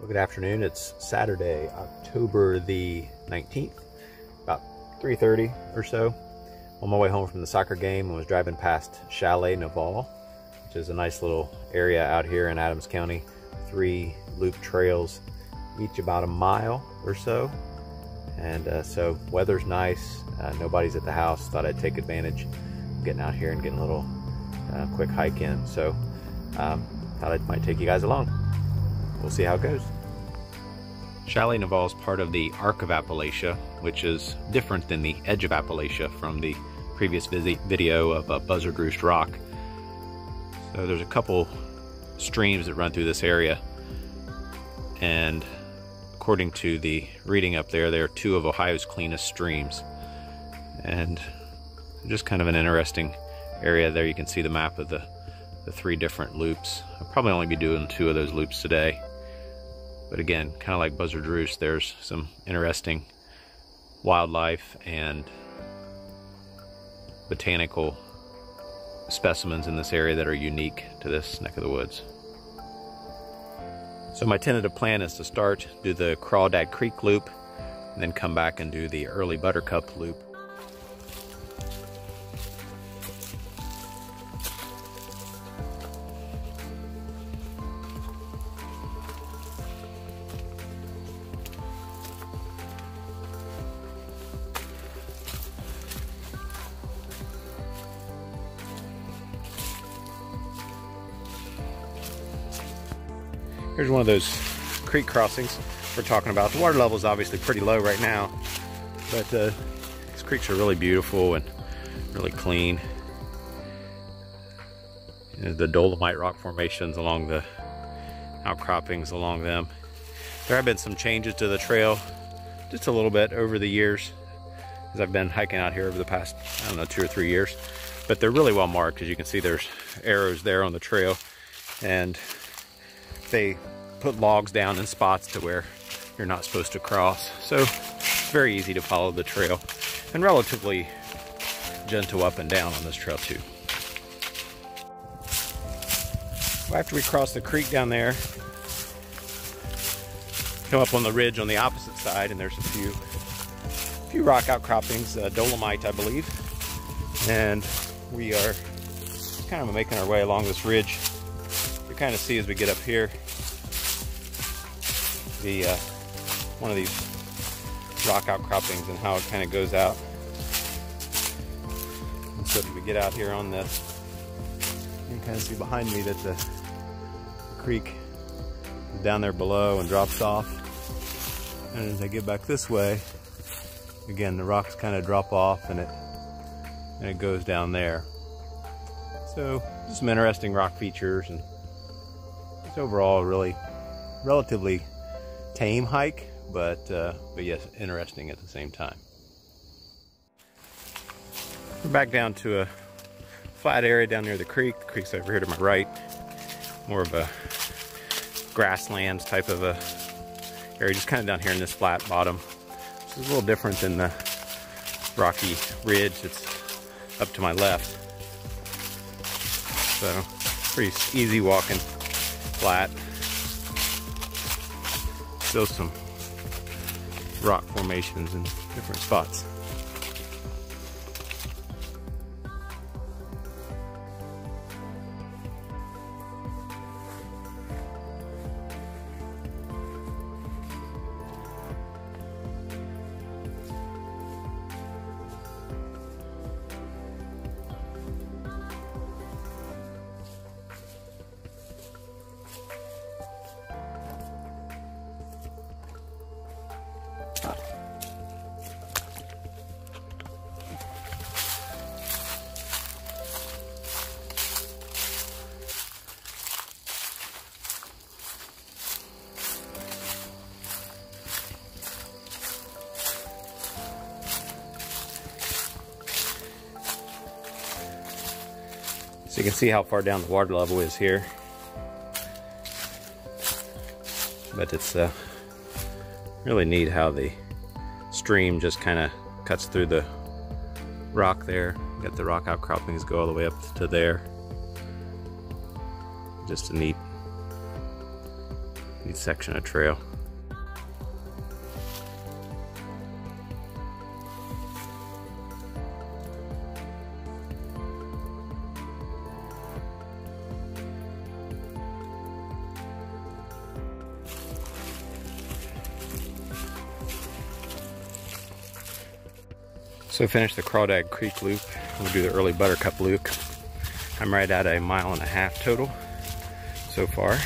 Well, good afternoon. It's Saturday, October the 19th, about 3:30 or so. On my way home from the soccer game, I was driving past Chalet Nivale, which is a nice little area out here in Adams County. 3 loop trails, each about a mile or so. And so weather's nice, nobody's at the house. Thought I'd take advantage of getting out here and getting a little quick hike in. So thought I might take you guys along. We'll see how it goes. Chalet Nivale is part of the Arc of Appalachia, which is different than the Edge of Appalachia from the previous video of Buzzard Roost Rock. So there's a couple streams that run through this area, and according to the reading up there, they are 2 of Ohio's cleanest streams. And just kind of an interesting area there. You can see the map of the 3 different loops. I'll probably only be doing 2 of those loops today. But again, kind of like Buzzard Roost, there's some interesting wildlife and botanical specimens in this area that are unique to this neck of the woods. So my tentative plan is to start, do the Crawdad Creek loop, and then come back and do the Early Buttercup loop. Here's one of those creek crossings we're talking about. The water level is obviously pretty low right now, but these creeks are really beautiful and really clean. And the dolomite rock formations along the outcroppings along them. There have been some changes to the trail, just a little bit over the years, as I've been hiking out here over the past, I don't know, 2 or 3 years. But they're really well marked. As you can see, there's arrows there on the trail, and they put logs down in spots to where you're not supposed to cross. So it's very easy to follow the trail, and relatively gentle up and down on this trail too. Well, after we cross the creek down there, come up on the ridge on the opposite side, and there's a few rock outcroppings, dolomite I believe, and we are kind of making our way along this ridge. You kind of see as we get up here the one of these rock outcroppings and how it kind of goes out. And so as we get out here on this, you can kind of see behind me that the creek is down there below and drops off. And as I get back this way, again the rocks kind of drop off and it goes down there. So just some interesting rock features, and it's overall a really relatively tame hike, but yes, interesting at the same time. We're back down to a flat area down near the creek. The creek's over here to my right. More of a grasslands type of a area, just kind of down here in this flat bottom. Which is a little different than the rocky ridge that's up to my left. So pretty easy walking, flat. Still some rock formations in different spots. So you can see how far down the water level is here. But it's really neat how the stream just kind of cuts through the rock there. Got the rock outcroppings go all the way up to there. Just a neat Neat section of trail. So finish the Crawdad Creek loop. We'll do the early Buttercup loop. I'm right at 1.5 miles total so far.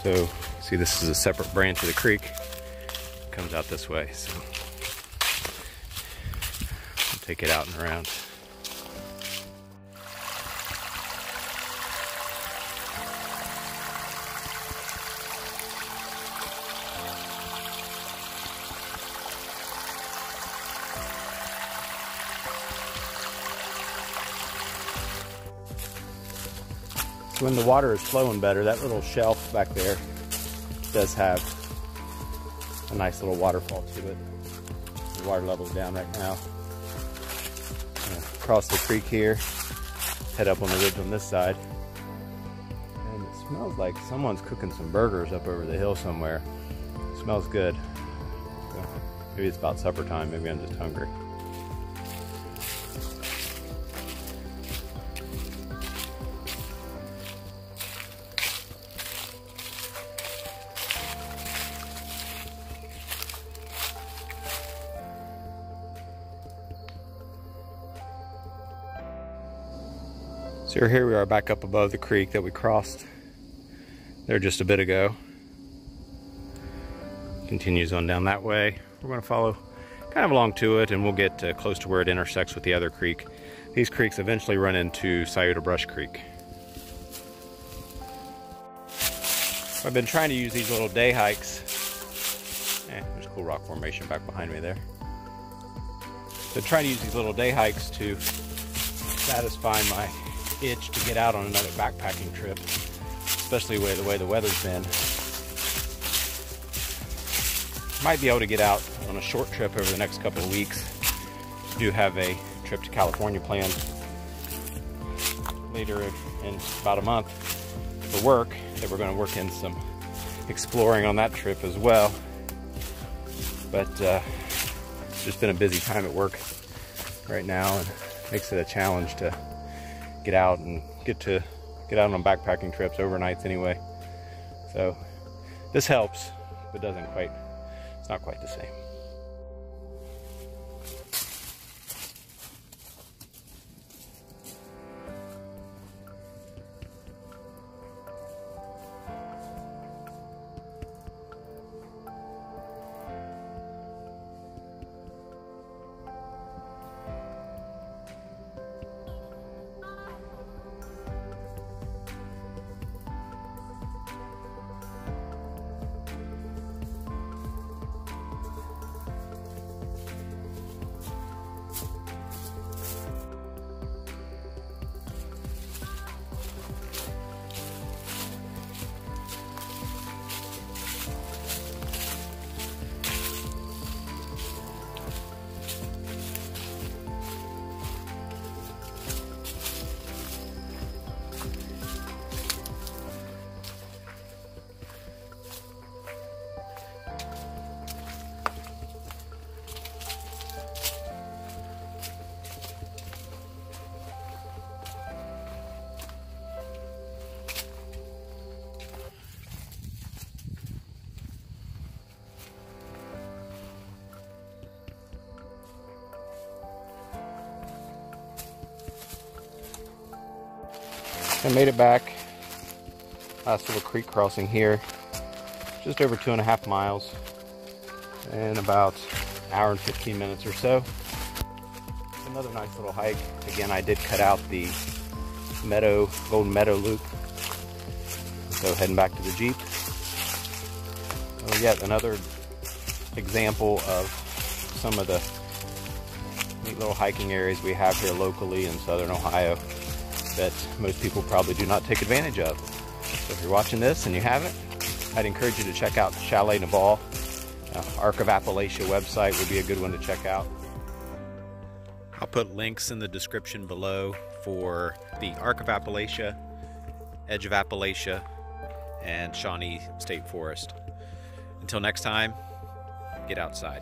So see, this is a separate branch of the creek. It comes out this way. So I'll take it out and around. When the water is flowing better, that little shelf back there does have a nice little waterfall to it. The water level's down right now. Cross the creek here, head up on the ridge on this side. And it smells like someone's cooking some burgers up over the hill somewhere. It smells good. So maybe it's about supper time, maybe I'm just hungry. So here we are back up above the creek that we crossed there just a bit ago. Continues on down that way. We're going to follow kind of along to it, and we'll get close to where it intersects with the other creek. These creeks eventually run into Scioto Brush Creek. I've been trying to use these little day hikes. There's a cool rock formation back behind me there. Been trying to use these little day hikes to satisfy my itch to get out on another backpacking trip, especially the way the weather's been. Might be able to get out on a short trip over the next couple of weeks. Do have a trip to California planned later in about a month for work, that we're going to work in some exploring on that trip as well. But it's just been a busy time at work right now, and makes it a challenge to get out and get out on backpacking trips, overnights anyway. So this helps, but it's not quite the same. I made it back. Last little creek crossing here. Just over 2.5 miles. In about an hour and 15 minutes or so. Another nice little hike. Again, I did cut out the Golden Meadow loop. So heading back to the Jeep. Yet another example of some of the neat little hiking areas we have here locally in southern Ohio that most people probably do not take advantage of. So if you're watching this and you haven't, I'd encourage you to check out Chalet Nivale. Arc of Appalachia website would be a good one to check out. I'll put links in the description below for the Arc of Appalachia, Edge of Appalachia, and Shawnee State Forest. Until next time, get outside.